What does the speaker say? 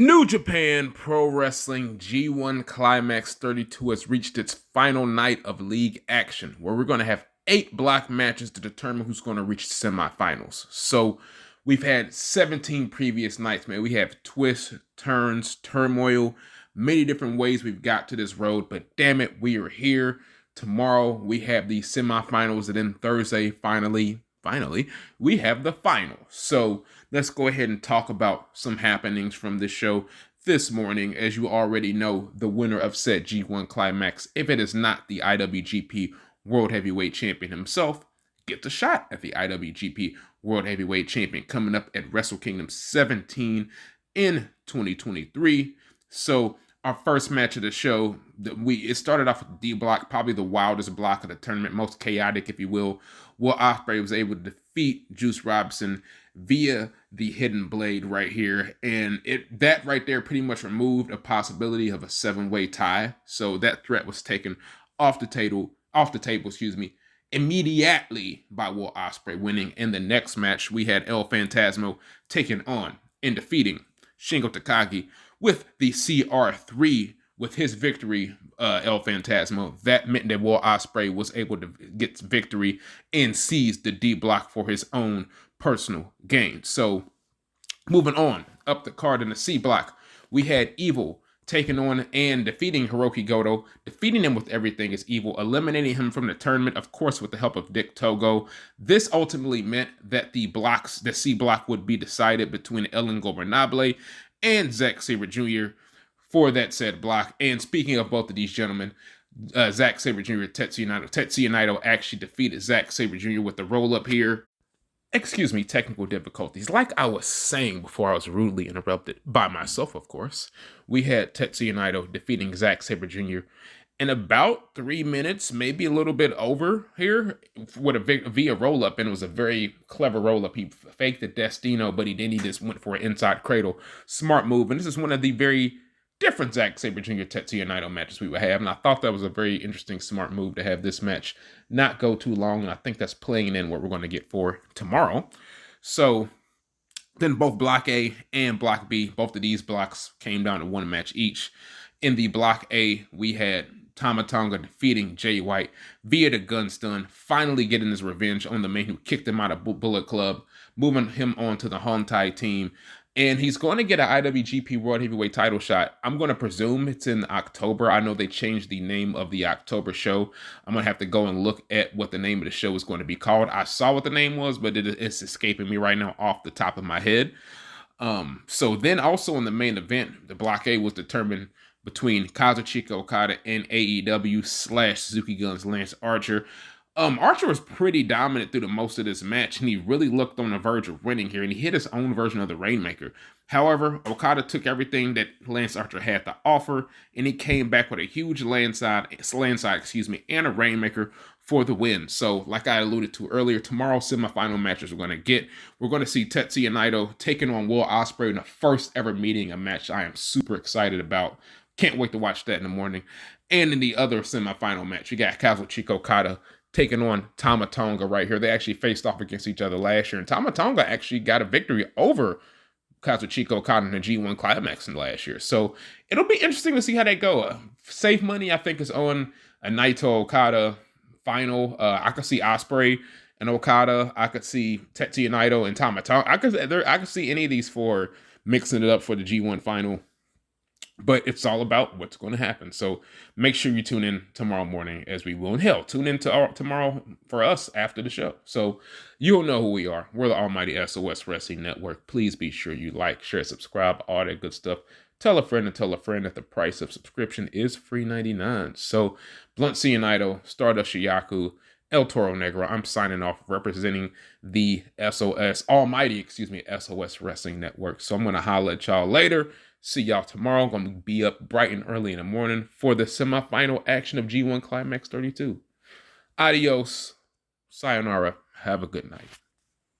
New Japan Pro Wrestling G1 Climax 32 has reached its final night of league action, where we're going to have 8 block matches to determine who's going to reach the semifinals. So we've had 17 previous nights, man. We have twists, turns, turmoil, many different ways we've got to this road, but damn it, we are here. Tomorrow we have the semifinals, and then Thursday, finally, we have the final. So let's go ahead and talk about some happenings from this show this morning. As you already know, the winner of said G1 Climax, if it is not the IWGP World Heavyweight Champion himself, gets a shot at the IWGP World Heavyweight Champion coming up at Wrestle Kingdom 17 in 2023. So our first match of the show, it started off with D block, probably the wildest block of the tournament, most chaotic, if you will. Will Ospreay was able to defeat Juice Robinson via the hidden blade right here, and that right there pretty much removed a possibility of a 7-way tie. So that threat was taken off the table, immediately by Will Ospreay winning. In the next match, we had El Phantasmo taking on and defeating Shingo Takagi with the CR3. With his victory, El Phantasmo, that meant that Will Ospreay was able to get victory and seize the D block for his own personal gain. So moving on up the card in the C block, we had Evil taking on and defeating Hiroki Goto, defeating him with everything is Evil, eliminating him from the tournament, of course, with the help of Dick Togo. This ultimately meant that the C block would be decided between El Ingobernable and Zack Sabre Jr. for that said block. And speaking of both of these gentlemen, Zack Sabre Jr. Tetsuya Naito actually defeated Zack Sabre Jr. with the roll-up here. Excuse me, technical difficulties. Like I was saying before I was rudely interrupted by myself, of course, we had Tetsuya Naito defeating Zack Sabre Jr. in about 3 minutes, maybe a little bit over here, with via roll-up, and it was a very clever roll-up. He faked the Destino, but he just went for an inside cradle. Smart move, and this is one of the very different Zack Sabre Jr. Tetsuya Naito matches we would have, and I thought that was a very interesting, smart move to have this match not go too long, and I think that's playing in what we're going to get for tomorrow. So then both Block A and Block B, both of these blocks came down to one match each. In the Block A, we had Tama Tonga defeating Jay White via the gun stun, finally getting his revenge on the man who kicked him out of Bullet Club, moving him on to the Hontai team. And he's going to get an IWGP World Heavyweight title shot. I'm going to presume it's in October. I know they changed the name of the October show. I'm going to have to go and look at what the name of the show is going to be called. I saw what the name was, but it's escaping me right now off the top of my head. So then also in the main event, the Block A was determined between Kazuchika Okada and AEW / Suzuki Gun's Lance Archer. Archer was pretty dominant through the most of this match, and he really looked on the verge of winning here, and he hit his own version of the Rainmaker. However, Okada took everything that Lance Archer had to offer, and he came back with a huge landslide, and a Rainmaker for the win. So, like I alluded to earlier, tomorrow's semifinal matches we're going to see Tetsuya Naito taking on Will Ospreay in the first ever meeting, a match I am super excited about. Can't wait to watch that in the morning. And in the other semifinal match, you got Kazuchika Okada taking on Tama Tonga right here. They actually faced off against each other last year, and Tama Tonga actually got a victory over Kazuchika Okada in the G1 Climax in last year. So it'll be interesting to see how that go. Safe money, I think, is on a Naito Okada final. I could see Ospreay and Okada. I could see Tetsuya Naito and Tama Tonga. I could see any of these four mixing it up for the G1 final. But it's all about what's going to happen. So make sure you tune in tomorrow morning, as we will. And hell, tune in to tomorrow for us after the show. So you'll know who we are. We're the almighty SOS Wrestling Network. Please be sure you like, share, subscribe, all that good stuff. Tell a friend that the price of subscription is free $99. So Blunt Naito, Stardust Shiyaku, El Toro Negro, I'm signing off representing the SOS Wrestling Network. So I'm going to holler at y'all later. See y'all tomorrow. I'm going to be up bright and early in the morning for the semifinal action of G1 Climax 32. Adios. Sayonara. Have a good night.